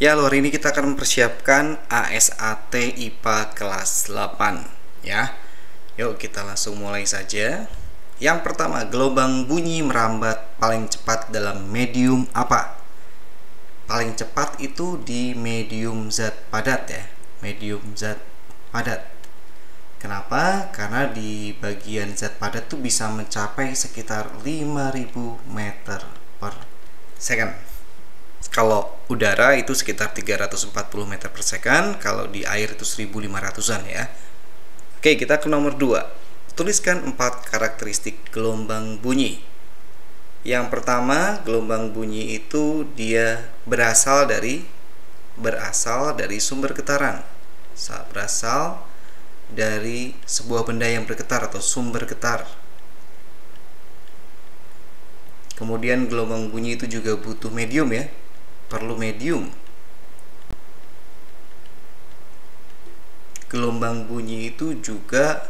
Ya, hari ini kita akan mempersiapkan ASAT IPA kelas 8 ya. Yuk kita langsung mulai saja. Yang pertama, gelombang bunyi merambat paling cepat dalam medium apa? Paling cepat itu di medium zat padat ya. Medium zat padat. Kenapa? Karena di bagian zat padat tuh bisa mencapai sekitar 5000 meter per second. Kalau udara itu sekitar 340 meter per second, kalau di air itu 1500-an ya. Oke, kita ke nomor 2. Tuliskan 4 karakteristik gelombang bunyi. Yang pertama, gelombang bunyi itu dia berasal dari sumber getaran. Berasal dari sebuah benda yang bergetar atau sumber getar. Kemudian gelombang bunyi itu juga butuh medium ya. Perlu medium. Gelombang bunyi itu juga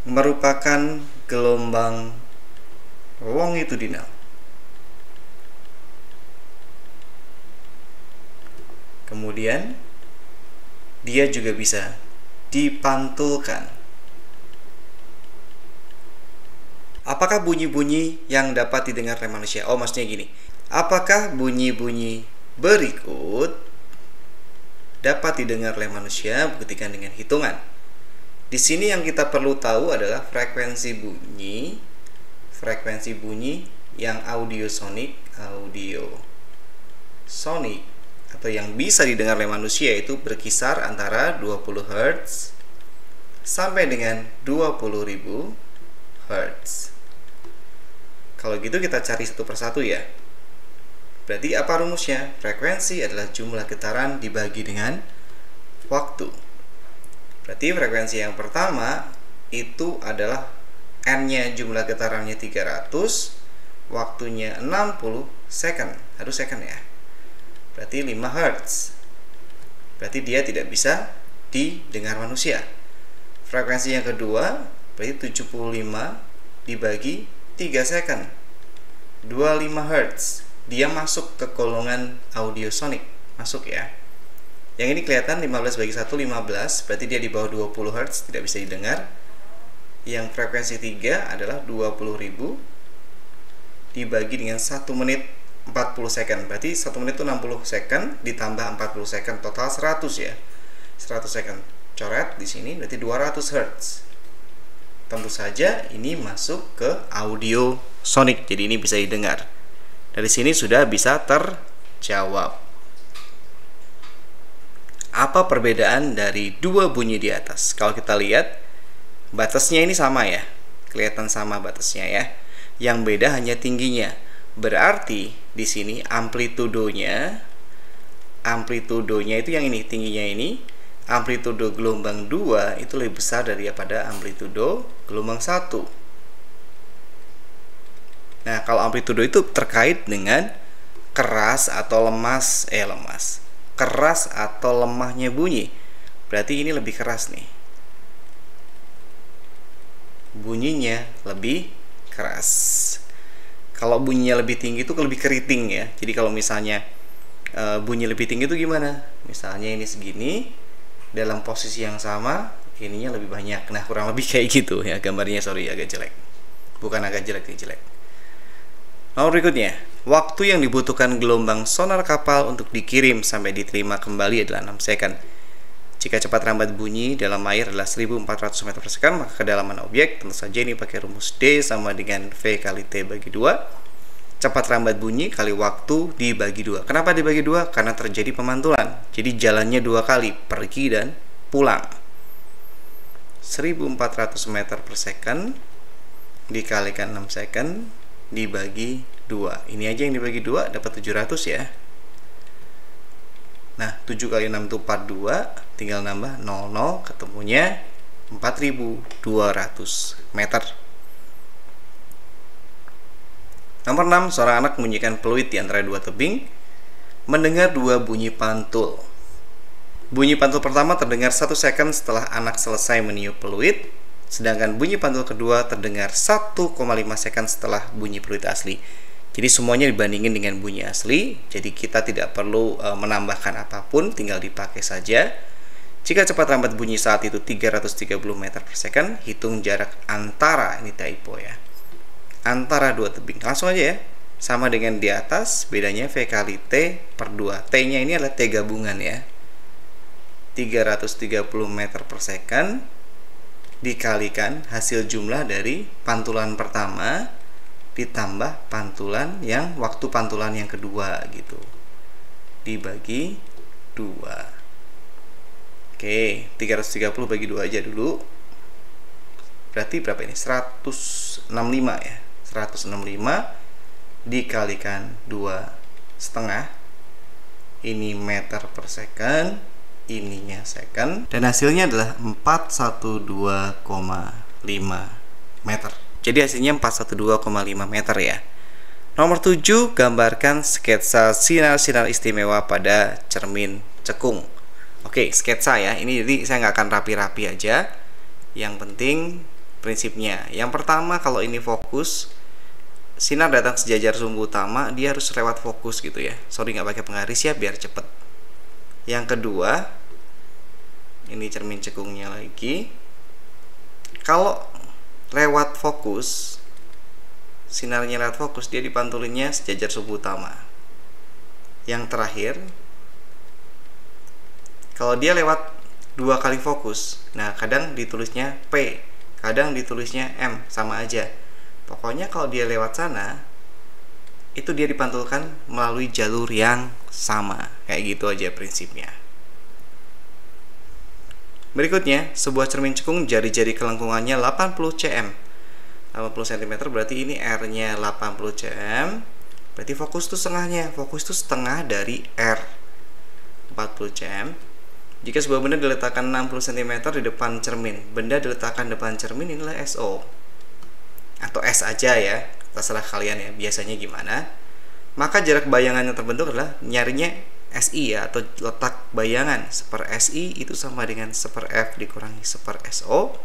merupakan gelombang longitudinal. Kemudian dia juga bisa dipantulkan. Apakah bunyi-bunyi yang dapat didengar oleh manusia? Oh, maksudnya gini. Apakah bunyi-bunyi berikut dapat didengar oleh manusia? Buktikan dengan hitungan. Di sini yang kita perlu tahu adalah frekuensi bunyi yang audiosonik atau yang bisa didengar oleh manusia itu berkisar antara 20 Hz sampai dengan 20.000 Hz. Kalau gitu kita cari satu persatu ya. Berarti apa rumusnya? Frekuensi adalah jumlah getaran dibagi dengan waktu. Berarti frekuensi yang pertama itu adalah N-nya jumlah getarannya 300, waktunya 60 second. Harus second ya. Berarti 5 Hz. Berarti dia tidak bisa didengar manusia. Frekuensi yang kedua berarti 75 dibagi 3 second, 25 Hz. Dia masuk ke golongan audiosonik. Masuk ya. Yang ini kelihatan 15 bagi 1, 15. Berarti dia di bawah 20 Hz, tidak bisa didengar. Yang frekuensi 3 adalah 20.000 dibagi dengan 1 menit 40 second. Berarti 1 menit itu 60 second ditambah 40 second, total 100 ya. 100 second. Coret di sini berarti 200 Hz. Tentu saja ini masuk ke audio sonik, jadi ini bisa didengar. Dari sini sudah bisa terjawab. Apa perbedaan dari dua bunyi di atas? Kalau kita lihat, batasnya ini sama ya. Kelihatan sama batasnya ya. Yang beda hanya tingginya. Berarti di sini amplitudonya itu yang ini, tingginya ini. Amplitudo gelombang 2 itu lebih besar daripada amplitudo gelombang 1. Nah, kalau amplitudo itu terkait dengan keras atau keras atau lemahnya bunyi. Berarti ini lebih keras nih. Bunyinya lebih keras. Kalau bunyinya lebih tinggi itu lebih keriting ya. Jadi kalau misalnya bunyi lebih tinggi itu gimana? Misalnya ini segini, dalam posisi yang sama ininya lebih banyak. Nah, kurang lebih kayak gitu ya gambarnya. Sorry agak jelek. Bukan agak jelek, jelek. Nomor berikutnya, waktu yang dibutuhkan gelombang sonar kapal untuk dikirim sampai diterima kembali adalah 6 second. Jika cepat rambat bunyi dalam air adalah 1400 meter per second, maka kedalaman objek, tentu saja ini pakai rumus D sama dengan V kali T bagi 2. Cepat rambat bunyi kali waktu dibagi 2. Kenapa dibagi 2? Karena terjadi pemantulan. Jadi jalannya 2 kali, pergi dan pulang. 1400 meter per second dikalikan 6 second dibagi 2. Ini aja yang dibagi 2 dapat 700 ya. Nah, 7 kali 6 itu 42, tinggal nambah 00, ketemunya 4200 meter. Nomor 6, seorang anak membunyikan peluit di antara dua tebing, mendengar dua bunyi pantul. Bunyi pantul pertama terdengar 1 second setelah anak selesai meniup peluit, sedangkan bunyi pantul kedua terdengar 1,5 second setelah bunyi peluit asli. Jadi semuanya dibandingin dengan bunyi asli, jadi kita tidak perlu menambahkan apapun, tinggal dipakai saja. Jika cepat lambat bunyi saat itu 330 meter per second, hitung jarak antara, ini typo ya, antara dua tebing. Langsung aja ya, sama dengan di atas, bedanya V kali T per 2. T nya ini adalah T gabungan ya, 330 meter per second dikalikan hasil jumlah dari pantulan pertama ditambah pantulan yang waktu pantulan yang kedua gitu, dibagi 2. Oke, 330 bagi 2 aja dulu. Berarti berapa ini? 165 ya. 165 dikalikan 2,5. Ini meter per second, ininya second, dan hasilnya adalah 412,5 meter. Jadi hasilnya 412,5 meter ya. Nomor 7, gambarkan sketsa sinar-sinar istimewa pada cermin cekung. Oke, sketsa ya. Ini jadi saya nggak akan rapi-rapi aja. Yang penting prinsipnya. Yang pertama, kalau ini fokus, sinar datang sejajar sumbu utama, dia harus lewat fokus gitu ya. Sorry nggak pakai penggaris ya, biar cepet. Yang kedua, ini cermin cekungnya lagi. Kalau lewat fokus, sinarnya lewat fokus, dia dipantulinnya sejajar sumbu utama. Yang terakhir, kalau dia lewat 2 kali fokus, nah kadang ditulisnya P, kadang ditulisnya M, sama aja. Pokoknya kalau dia lewat sana, itu dia dipantulkan melalui jalur yang sama. Kayak gitu aja prinsipnya. Berikutnya, sebuah cermin cekung jari-jari kelengkungannya 80 cm. 80 cm berarti ini R-nya 80 cm. Berarti fokus itu setengahnya. Fokus itu setengah dari R. 40 cm. Jika sebuah benda diletakkan 60 cm di depan cermin, benda diletakkan depan cermin inilah SO. Atau S aja ya, terserah kalian ya, biasanya gimana. Maka jarak bayangan yang terbentuk adalah nyarinya SI ya, atau letak bayangan. Seper SI itu sama dengan seper F dikurangi seper SO.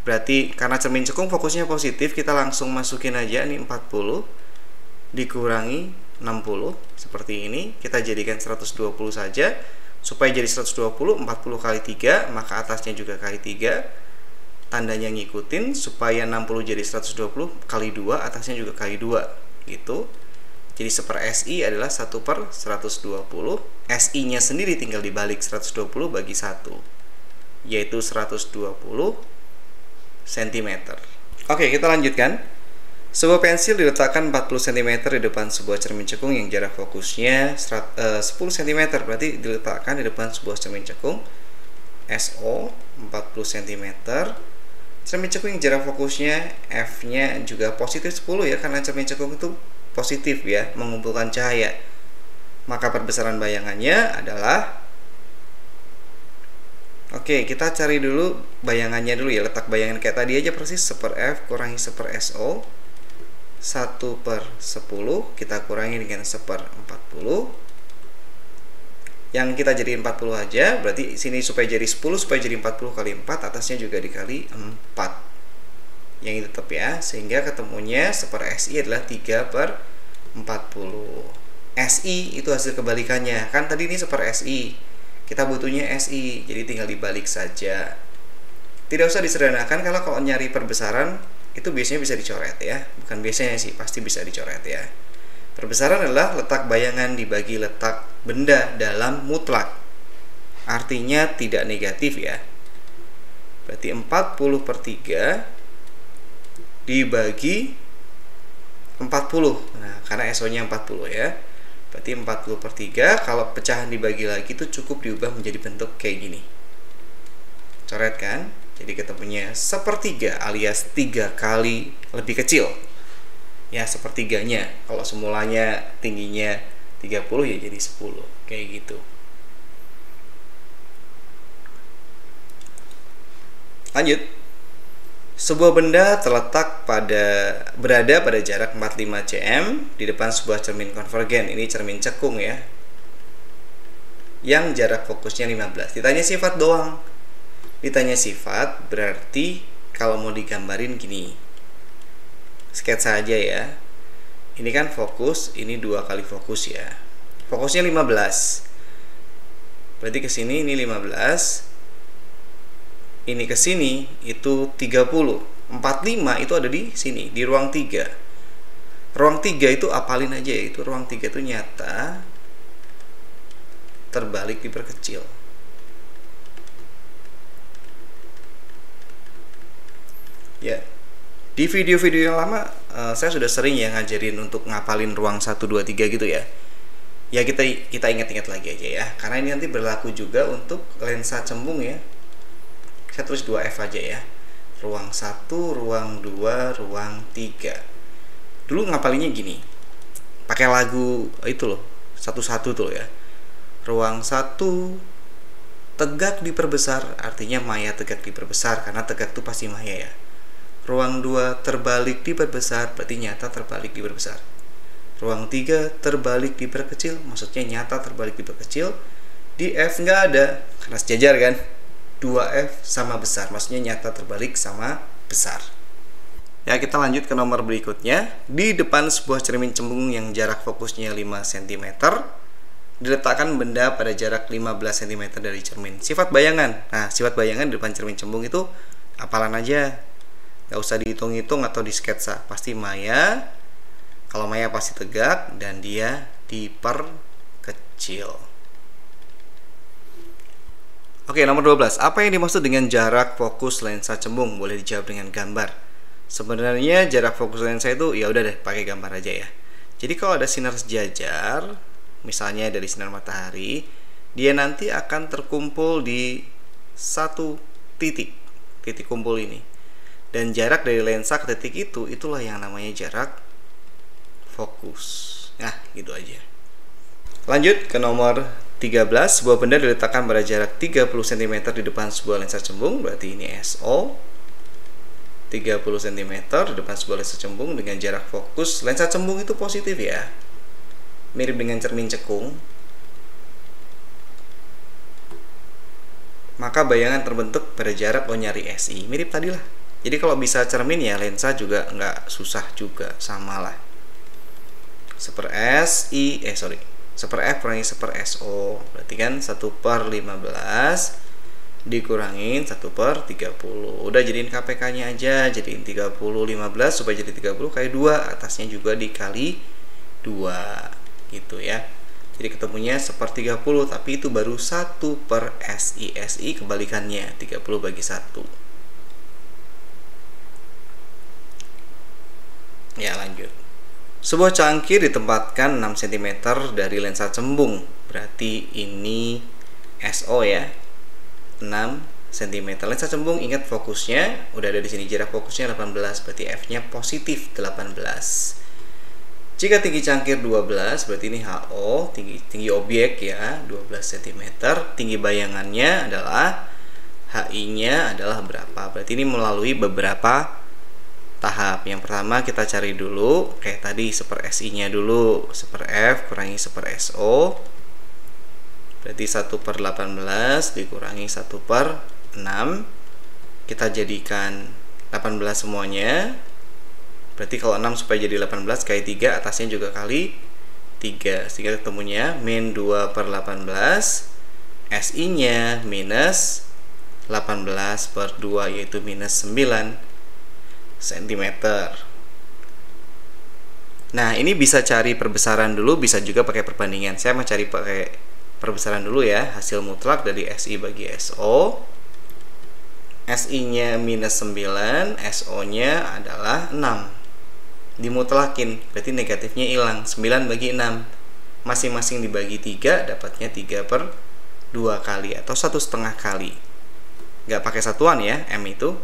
Berarti karena cermin cekung fokusnya positif, kita langsung masukin aja nih 40 dikurangi 60 seperti ini. Kita jadikan 120 saja. Supaya jadi 120, 40 kali 3, maka atasnya juga kali 3. Tandanya ngikutin, supaya 60 jadi 120 kali 2, atasnya juga kali 2 gitu. Jadi seper SI adalah 1/120. SI nya sendiri tinggal dibalik 120 bagi 1, yaitu 120 cm. Oke, kita lanjutkan. Sebuah pensil diletakkan 40 cm di depan sebuah cermin cekung yang jarak fokusnya 10 cm. Berarti diletakkan di depan sebuah cermin cekung SO 40 cm. Cermin cekung yang jarak fokusnya F nya juga positif 10 ya, karena cermin cekung itu positif ya, mengumpulkan cahaya. Maka perbesaran bayangannya /, oke, kita cari dulu bayangannya dulu ya. Letak bayangan kayak tadi aja persis, seper F kurangi seper SO, 1/10 kita kurangi dengan seper 40. Yang kita jadiin 40 aja, berarti sini supaya jadi 10, supaya jadi 40 kali 4, atasnya juga dikali 4. Yang ini tetap ya, sehingga ketemunya seper SI adalah 3/40. SI itu hasil kebalikannya, kan tadi ini seper SI, kita butuhnya SI, jadi tinggal dibalik saja. Tidak usah disederhanakan, kalau nyari perbesaran itu biasanya bisa dicoret ya, bukan biasanya sih, pasti bisa dicoret ya. Perbesaran adalah letak bayangan dibagi letak benda dalam mutlak, artinya tidak negatif ya. Berarti 40/3 dibagi 40. Nah, karena SO-nya 40 ya. Berarti 40/3, kalau pecahan dibagi lagi itu cukup diubah menjadi bentuk kayak gini. Coret kan? Jadi ketemunya 1/3 alias 3 kali lebih kecil. Ya, 1/3-nya. Kalau semulanya tingginya 30 ya jadi 10. Kayak gitu. Lanjut. Sebuah benda berada pada jarak 45 cm di depan sebuah cermin konvergen. Ini cermin cekung ya, yang jarak fokusnya 15. Ditanya sifat doang. Ditanya sifat berarti kalau mau digambarin gini, sketsa aja ya. Ini kan fokus, ini 2 kali fokus ya. Fokusnya 15. Berarti ke sini ini 15. Ini ke sini itu 30. 45 itu ada di sini, di ruang 3. Ruang 3 itu apalin aja ya, itu ruang 3 itu nyata terbalik diperkecil. Ya. Di video-video yang lama saya sudah sering ya ngajarin untuk ngapalin ruang 1 2 3 gitu ya. Ya kita ingat-ingat lagi aja ya, karena ini nanti berlaku juga untuk lensa cembung ya. Saya tulis 2F aja ya. Ruang 1, ruang 2, ruang 3. Dulu ngapalinnya gini. Pakai lagu itu loh, satu-satu tuh ya. Ruang 1 tegak diperbesar, artinya maya tegak diperbesar, karena tegak itu pasti maya ya. Ruang 2 terbalik diperbesar, berarti nyata terbalik diperbesar. Ruang 3 terbalik diperkecil, maksudnya nyata terbalik diperkecil. Di F nggak ada, karena sejajar kan. 2F sama besar, maksudnya nyata terbalik sama besar. Ya, kita lanjut ke nomor berikutnya. Di depan sebuah cermin cembung yang jarak fokusnya 5 cm, diletakkan benda pada jarak 15 cm dari cermin. Sifat bayangan. Nah, sifat bayangan di depan cermin cembung itu apalan aja. Gak usah dihitung-hitung atau disketsa. Pasti maya. Kalau maya pasti tegak dan dia diperkecil. Oke, nomor 12. Apa yang dimaksud dengan jarak fokus lensa cembung? Boleh dijawab dengan gambar. Sebenarnya jarak fokus lensa itu ya udah deh, pakai gambar aja ya. Jadi kalau ada sinar sejajar, misalnya dari sinar matahari, dia nanti akan terkumpul di satu titik kumpul ini. Dan jarak dari lensa ke titik itu, itulah yang namanya jarak fokus. Nah, gitu aja. Lanjut ke nomor 13. Sebuah benda diletakkan pada jarak 30 cm di depan sebuah lensa cembung. Berarti ini SO. 30 cm di depan sebuah lensa cembung dengan jarak fokus. Lensa cembung itu positif ya. Mirip dengan cermin cekung. Maka bayangan terbentuk pada jarak nyari SI. Mirip tadi lah. Jadi kalau bisa cermin ya lensa juga nggak susah juga, samalah. 1/SI, seper F kurangi seper SO, berarti kan 1/15 dikurangin 1/30. Udah jadiin KPK nya aja, jadiin 30 15 supaya jadi 30 kali 2, atasnya juga dikali 2 gitu ya. Jadi ketemunya 1/30, tapi itu baru 1/SI. SI kebalikannya, 30 bagi 1. Ya, lanjut. Sebuah cangkir ditempatkan 6 cm dari lensa cembung. Berarti ini SO ya. 6 cm. Lensa cembung, ingat fokusnya udah ada di sini, jarak fokusnya 18, berarti F-nya positif 18. Jika tinggi cangkir 12, berarti ini HO, tinggi objek ya, 12 cm. Tinggi bayangannya adalah HI-nya adalah berapa? Berarti ini melalui beberapa tahap. Yang pertama kita cari dulu kayak tadi 1/SI nya dulu, 1/F kurangi 1/SO, berarti 1/18 dikurangi 1/6, kita jadikan 18 semuanya. Berarti kalau 6 supaya jadi 18 kali 3, atasnya juga kali 3, sehingga ketemunya min 2/18, SI nya minus 18/2, yaitu minus 9 cm. Nah, ini bisa cari perbesaran dulu, bisa juga pakai perbandingan. Saya mau cari pakai perbesaran dulu ya. Hasil mutlak dari SI bagi SO. SI-nya minus 9, SO-nya adalah 6. Dimutlakin, berarti negatifnya hilang. 9 bagi 6. Masing-masing dibagi 3, dapatnya 3/2 kali atau 1,5 kali. Nggak pakai satuan ya, M itu.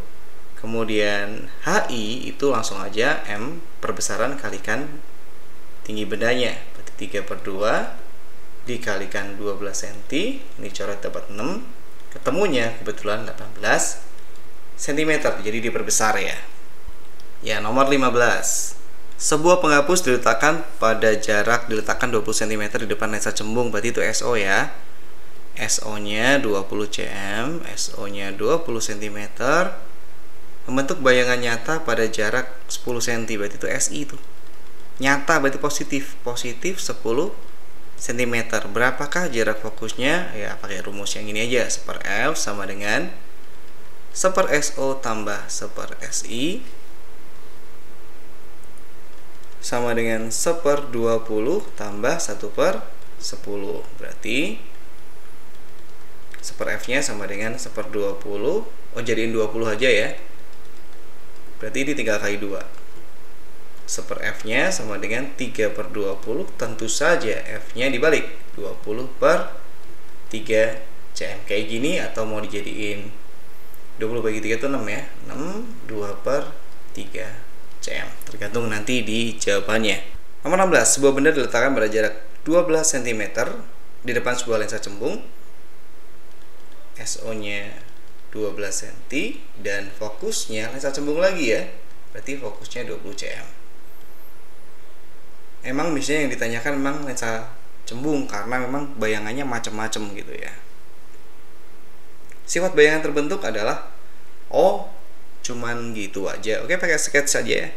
Kemudian HI itu langsung aja M perbesaran kalikan tinggi bendanya, berarti 3/2 dikalikan 12 cm, ini coret dapat 6, ketemunya kebetulan 18 cm, jadi diperbesar ya. Ya, nomor 15. Sebuah penghapus diletakkan 20 cm di depan lensa cembung, berarti itu SO ya. SO-nya 20 cm, SO-nya 20 cm. Membentuk bayangan nyata pada jarak 10 cm, berarti itu SI itu. nyata berarti positif 10 cm. Berapakah jarak fokusnya? Ya pakai rumus yang ini aja, 1/f sama dengan 1/SO tambah 1/SI sama dengan 1/20 tambah 1/10. Berarti 1/f nya sama dengan 1/20. Oh, jadiin 20 aja ya. Berarti ini tinggal kali 2. 1/f nya sama dengan 3/20. Tentu saja f nya dibalik, 20/3 cm. Kayak gini, atau mau dijadiin 20 bagi 3 itu 6 ya. 6 2/3 cm. Tergantung nanti di jawabannya. Nomor 16, sebuah benda diletakkan pada jarak 12 cm di depan sebuah lensa cembung. SO nya 12 cm dan fokusnya lensa cembung lagi ya. Berarti fokusnya 20 cm. Emang misalnya yang ditanyakan memang lensa cembung karena memang bayangannya macam-macam gitu ya. Sifat bayangan terbentuk adalah cuman gitu aja. Oke, pakai sketsa aja ya.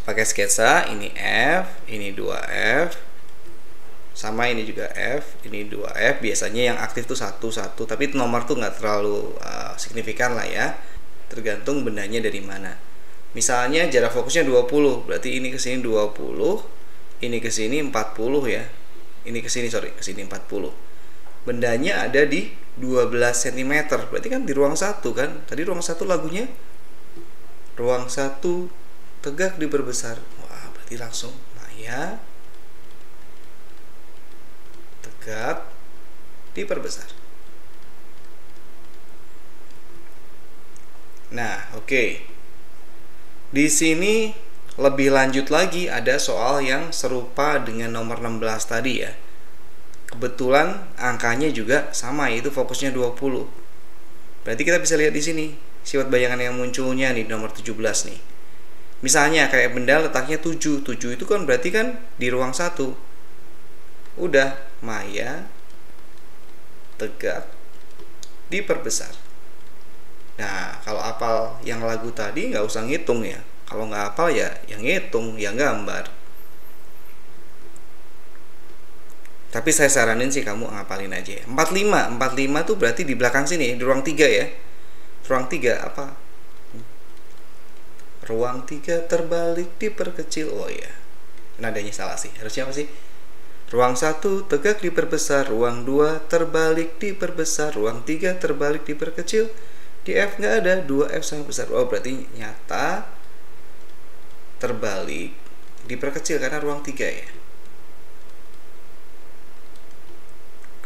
Pakai sketsa, ini F, ini 2F. Sama ini juga F, ini 2F. Biasanya yang aktif tuh 1, tapi itu nomor tuh nggak terlalu signifikan lah ya. Tergantung bendanya dari mana. Misalnya jarak fokusnya 20, berarti ini ke sini 20, ini ke sini 40 ya. Ini ke sini, ke sini 40. Bendanya ada di 12 cm. Berarti kan di ruang 1 kan. Tadi ruang 1 lagunya ruang 1 tegak diperbesar. Wah, berarti langsung Maya tegak diperbesar. Nah, oke. Di sini lebih lanjut lagi ada soal yang serupa dengan nomor 16 tadi ya. Kebetulan angkanya juga sama, yaitu fokusnya 20. Berarti kita bisa lihat di sini sifat bayangan yang munculnya nih nomor 17 nih. Misalnya kayak benda letaknya 7 itu kan berarti kan di ruang 1. Udah, Maya tegak diperbesar. Nah, kalau hafal yang lagu tadi nggak usah ngitung ya. Kalau nggak hafal ya yang ngitung, yang gambar. Tapi saya saranin sih kamu ngapalin aja. 45 tuh berarti di belakang sini, di ruang 3 ya. Ruang 3 apa? Ruang 3 terbalik diperkecil. Oh ya, nadanya salah sih. Harusnya apa sih? Ruang 1 tegak diperbesar, ruang 2 terbalik diperbesar, ruang 3 terbalik diperkecil. Di F nggak ada, 2F sama besar. Oh, berarti nyata terbalik diperkecil karena ruang 3 ya.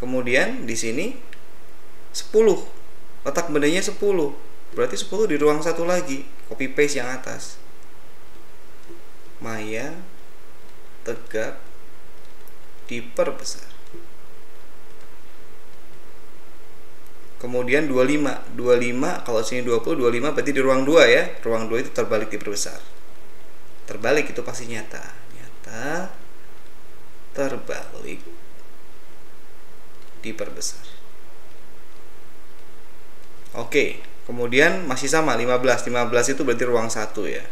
Kemudian di sini 10. Letak bendanya 10. Berarti 10 di ruang 1 lagi. Copy paste yang atas. Maya tegak diperbesar. Kemudian 25 kalau sini 20, 25 berarti di ruang 2 ya. Ruang 2 itu terbalik diperbesar. Terbalik itu pasti nyata. Nyata terbalik diperbesar. Oke, kemudian masih sama 15 itu berarti ruang 1 ya.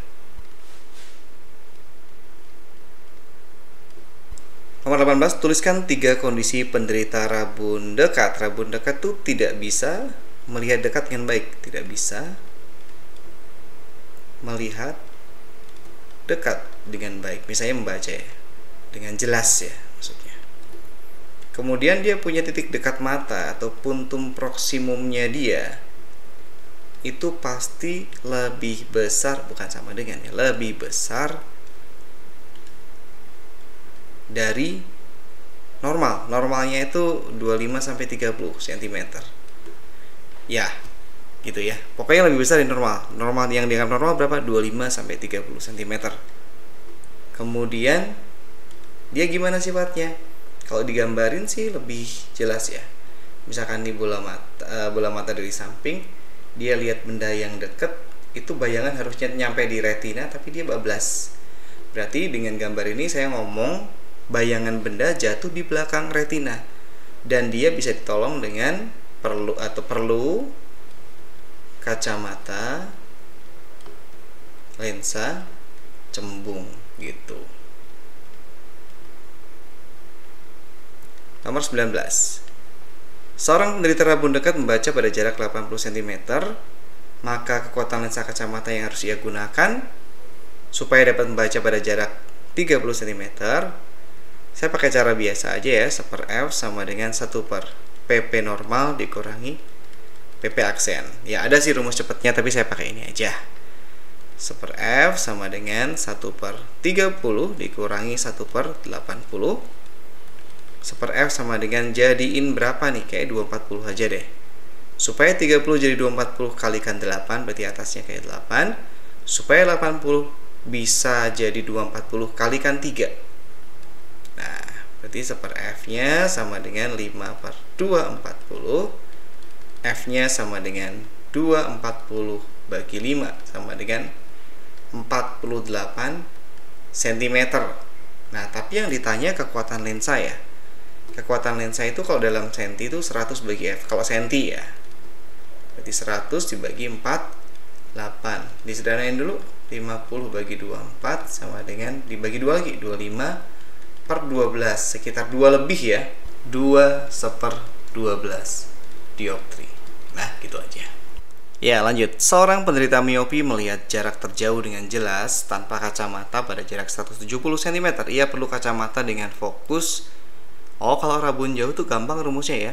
Nomor 18, tuliskan 3 kondisi penderita rabun dekat. Rabun dekat tuh tidak bisa melihat dekat dengan baik, tidak bisa melihat dekat dengan baik. Misalnya membaca ya, dengan jelas ya maksudnya. Kemudian dia punya titik dekat mata atau puntum proksimumnya dia itu pasti lebih besar, bukan sama dengan ya, lebih besar dari normal. Normalnya itu 25 sampai 30 cm. Ya, gitu ya. Pokoknya lebih besar dari normal. Normal yang dianggap normal berapa? 25 sampai 30 cm. Kemudian dia gimana sifatnya? Kalau digambarin sih lebih jelas ya. Misalkan di bola mata dari samping, dia lihat benda yang dekat, itu bayangan harusnya nyampe di retina, tapi dia bablas. Berarti dengan gambar ini saya ngomong bayangan benda jatuh di belakang retina, dan dia bisa ditolong dengan perlu kacamata lensa cembung gitu. Nomor 19. Seorang penderita rabun dekat membaca pada jarak 80 cm, maka kekuatan lensa kacamata yang harus ia gunakan supaya dapat membaca pada jarak 30 cm, saya pakai cara biasa aja ya, 1/f sama dengan 1 per PP normal dikurangi PP aksen. Ya ada sih rumus cepatnya, tapi saya pakai ini aja. 1/f sama dengan 1/30 dikurangi 1/80. 1/f sama dengan jadiin berapa nih? Kayak 240 aja deh. Supaya 30 jadi 240 kalikan 8, berarti atasnya kayak 8. Supaya 80 bisa jadi 240 kalikan 3. Nah, berarti 1/f-nya sama dengan 5/240. F-nya sama dengan 240 bagi 5 sama dengan 48 cm. Nah, tapi yang ditanya kekuatan lensa ya. Kekuatan lensa itu kalau dalam senti itu 100 bagi F. Kalau senti ya. Berarti 100 dibagi 48. Disederhanain dulu. 50 bagi 24 sama dengan dibagi 2 lagi. 25/12. Sekitar 2 lebih ya. 2/12 dioptri. Nah, gitu aja. Ya, lanjut. Seorang penderita miopi melihat jarak terjauh dengan jelas tanpa kacamata pada jarak 170 cm. Ia perlu kacamata dengan fokus. Oh, kalau rabun jauh tuh gampang rumusnya ya.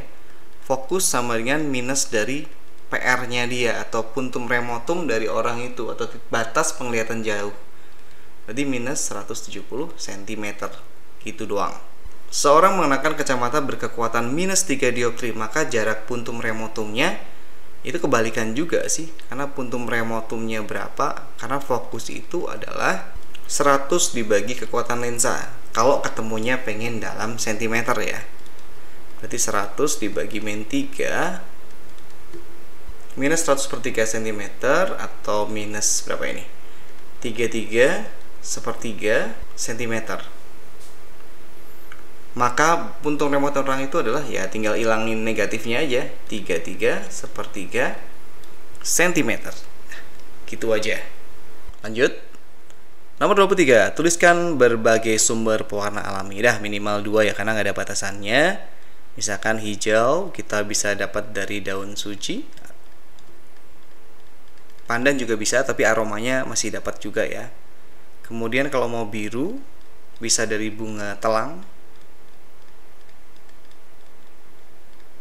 Fokus sama dengan minus dari PR-nya dia atau puntum remotum dari orang itu atau batas penglihatan jauh. Berarti minus 170 cm. Gitu doang. Seorang mengenakan kacamata berkekuatan minus 3 dioptri, maka jarak puntum remotumnya itu kebalikan juga sih. Karena puntum remotumnya berapa? Karena fokus itu adalah 100 dibagi kekuatan lensa. Kalau ketemunya pengen dalam sentimeter ya. Berarti 100 dibagi min 3 minus 100/3 cm atau minus berapa ini? 33/3 cm. Maka puntung remote orang itu adalah ya tinggal ilangin negatifnya aja, 33/3 cm. Gitu aja. Lanjut. Nomor 23, tuliskan berbagai sumber pewarna alami. Dah minimal 2 ya karena nggak ada batasannya. Misalkan hijau kita bisa dapat dari daun suci. Pandan juga bisa tapi aromanya masih dapat juga ya. Kemudian kalau mau biru bisa dari bunga telang.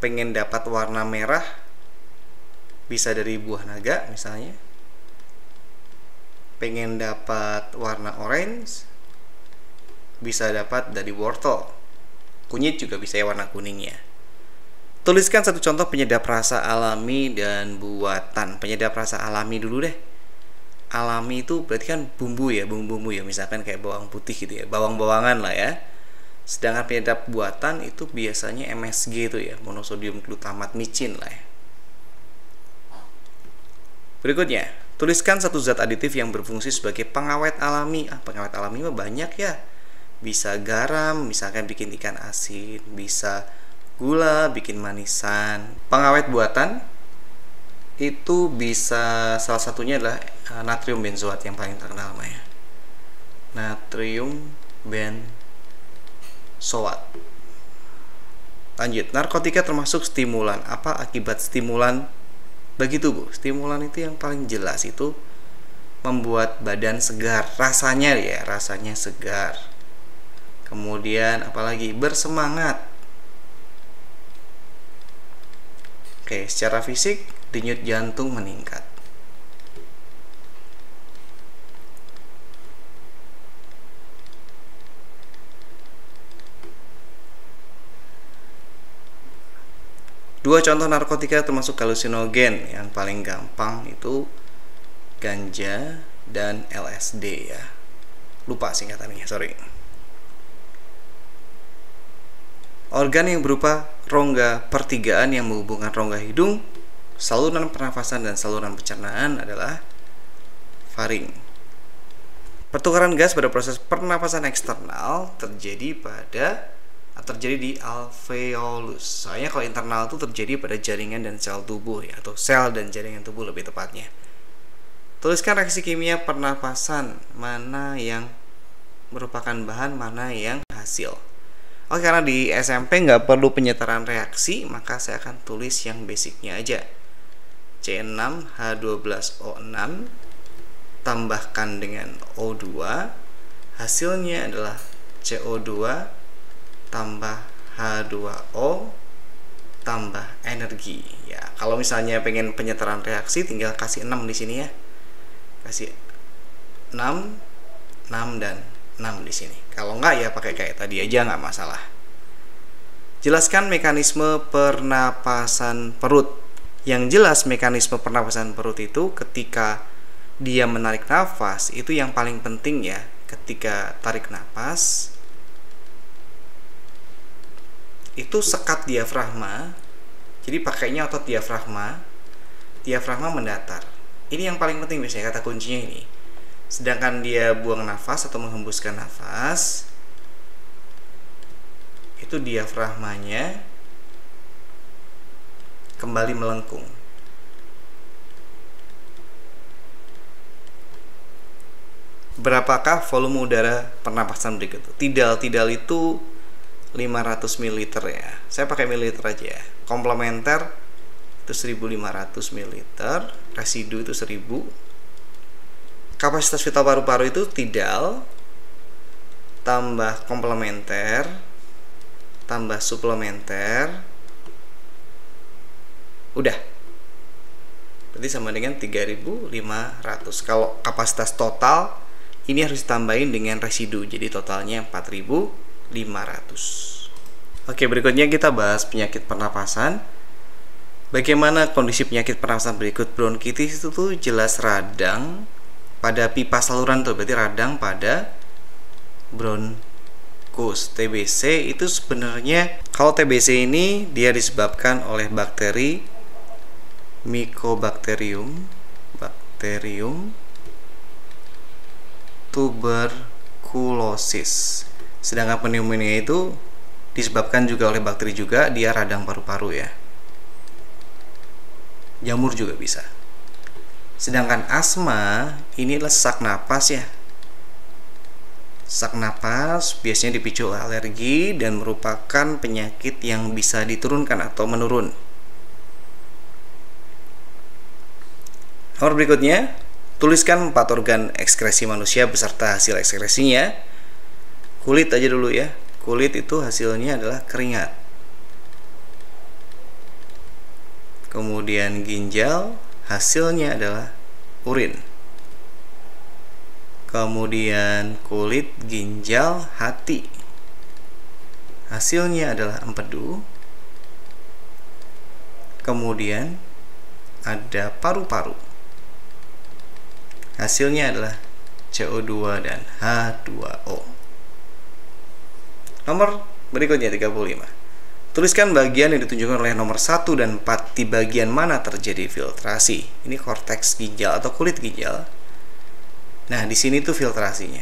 Pengen dapat warna merah bisa dari buah naga misalnya. Pengen dapat warna orange bisa dapat dari wortel. Kunyit juga bisa ya warna kuningnya. Tuliskan satu contoh penyedap rasa alami dan buatan. Penyedap rasa alami dulu deh. Alami itu berarti kan bumbu ya, bumbu-bumbu ya, misalkan kayak bawang putih gitu ya, bawang-bawangan lah ya. Sedangkan penyedap buatan itu biasanya MSG itu ya, monosodium glutamat micin lah ya. Berikutnya, tuliskan satu zat aditif yang berfungsi sebagai pengawet alami. Pengawet alami mah banyak ya. Bisa garam, misalkan bikin ikan asin, bisa gula, bikin manisan. Pengawet buatan itu bisa salah satunya adalah natrium benzoat yang paling terkenal namanya. Natrium benzoat. Lanjut, narkotika termasuk stimulan. Apa akibat stimulan bagi tubuh? Stimulan itu yang paling jelas itu membuat badan segar, rasanya ya, rasanya segar. Kemudian apalagi bersemangat. Oke, secara fisik denyut jantung meningkat. Dua contoh narkotika termasuk halusinogen yang paling gampang itu ganja dan LSD ya. Lupa singkatannya, sorry. Organ yang berupa rongga pertigaan yang menghubungkan rongga hidung, saluran pernafasan dan saluran pencernaan adalah faring. Pertukaran gas pada proses pernafasan eksternal terjadi di alveolus. Soalnya kalau internal itu terjadi pada jaringan dan sel tubuh ya, atau sel dan jaringan tubuh lebih tepatnya. Tuliskan reaksi kimia pernapasan, mana yang merupakan bahan, mana yang hasil. Oke, karena di SMP nggak perlu penyetaraan reaksi, maka saya akan tulis yang basicnya aja. C6H12O6 tambahkan dengan O2, hasilnya adalah CO2 tambah H2O tambah energi. Ya, kalau misalnya pengen penyetaraan reaksi tinggal kasih 6 di sini ya. Kasih 6, 6 dan 6 di sini. Kalau enggak ya pakai kayak tadi aja, nggak masalah. Jelaskan mekanisme pernapasan perut. Yang jelas mekanisme pernapasan perut itu ketika dia menarik nafas, itu yang paling penting ya. Ketika tarik nafas, itu sekat diafragma. Jadi pakainya otot diafragma. Diafragma mendatar. Ini yang paling penting biasanya kata kuncinya ini. Sedangkan dia buang nafas atau menghembuskan nafas, itu diafragmanya kembali melengkung. Berapakah volume udara pernapasan berikut? Tidal itu 500 ml ya. Saya pakai mililiter aja ya. Komplementer itu 1500 ml, residu itu 1000. Kapasitas vital paru-paru itu tidal tambah komplementer tambah suplementer, udah. Berarti sama dengan 3500. Kalau kapasitas total ini harus ditambahin dengan residu, jadi totalnya 4500. Oke, berikutnya kita bahas penyakit pernapasan. Bagaimana kondisi penyakit pernapasan berikut? Bronkitis itu tuh jelas radang pada pipa saluran tuh, berarti radang pada bronkus. TBC itu sebenarnya, kalau TBC ini dia disebabkan oleh bakteri Mycobacterium tuberculosis. Sedangkan pneumonia itu disebabkan juga oleh bakteri juga, dia radang paru-paru ya. Jamur juga bisa. Sedangkan asma ini adalah sesak napas ya. Sesak napas biasanya dipicu oleh alergi dan merupakan penyakit yang bisa diturunkan atau menurun. Nomor berikutnya, tuliskan 4 organ ekskresi manusia beserta hasil ekskresinya. Kulit aja dulu ya. Kulit itu hasilnya adalah keringat. Kemudian ginjal, hasilnya adalah urin. Kemudian kulit, ginjal, hati, hasilnya adalah empedu. Kemudian ada paru-paru, hasilnya adalah CO2 dan H2O. Nomor berikutnya 35. Tuliskan bagian yang ditunjukkan oleh nomor 1 dan 4. Di bagian mana terjadi filtrasi? Ini korteks ginjal atau kulit ginjal. Nah, di sini tuh filtrasinya.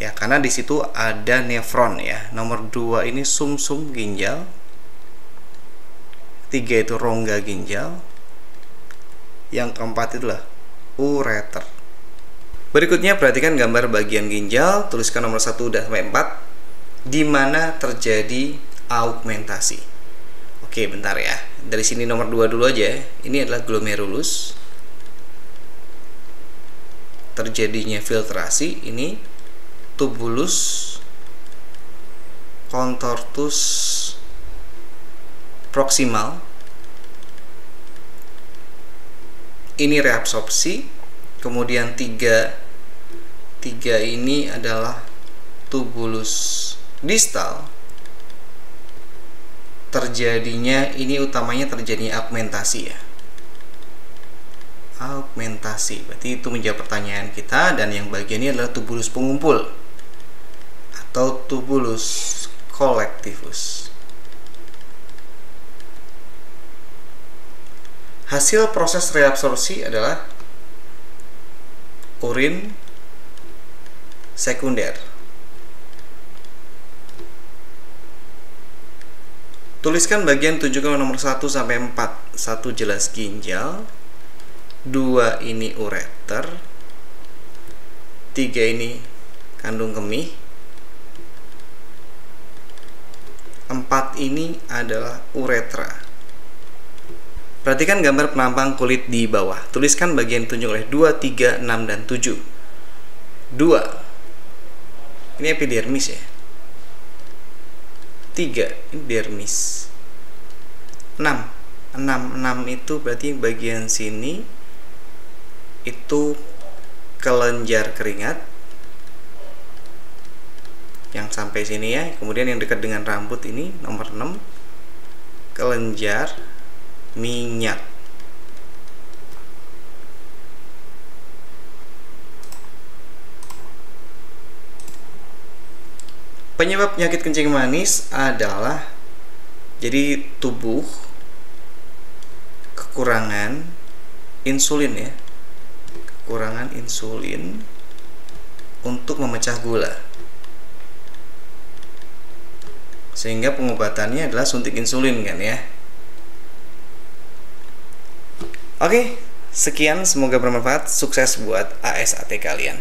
Ya, karena di situ ada nefron ya. Nomor 2 ini sumsum ginjal. 3 itu rongga ginjal. Yang keempat itulah ureter. Berikutnya perhatikan gambar bagian ginjal. Tuliskan nomor 1 dan 4. Di mana terjadi augmentasi. Oke, bentar ya. Dari sini nomor 2 dulu aja. Ini adalah glomerulus. Terjadinya filtrasi. Ini tubulus contortus proximal. Ini reabsorpsi. Kemudian 3 ini adalah tubulus distal. Terjadinya ini utamanya terjadinya augmentasi ya. Augmentasi, berarti itu menjawab pertanyaan kita. Dan yang bagian ini adalah tubulus pengumpul atau tubulus collectivus. Hasil proses reabsorpsi adalah urin sekunder. Tuliskan bagian tunjukkan nomor 1 sampai 4. 1 jelas ginjal, 2 ini ureter, 3 ini kandung kemih, 4 ini adalah uretra. Perhatikan gambar penampang kulit di bawah. Tuliskan bagian ditunjuk oleh 2, 3, 6, dan 7. 2 ini epidermis ya. 3 ini dermis. 6 itu berarti bagian sini itu kelenjar keringat yang sampai sini ya. Kemudian yang dekat dengan rambut ini nomor 6 kelenjar minyak. Penyebab penyakit kencing manis adalah jadi tubuh kekurangan insulin ya. Kekurangan insulin untuk memecah gula. Sehingga pengobatannya adalah suntik insulin kan ya. Oke, sekian, semoga bermanfaat. Sukses buat ASAT kalian.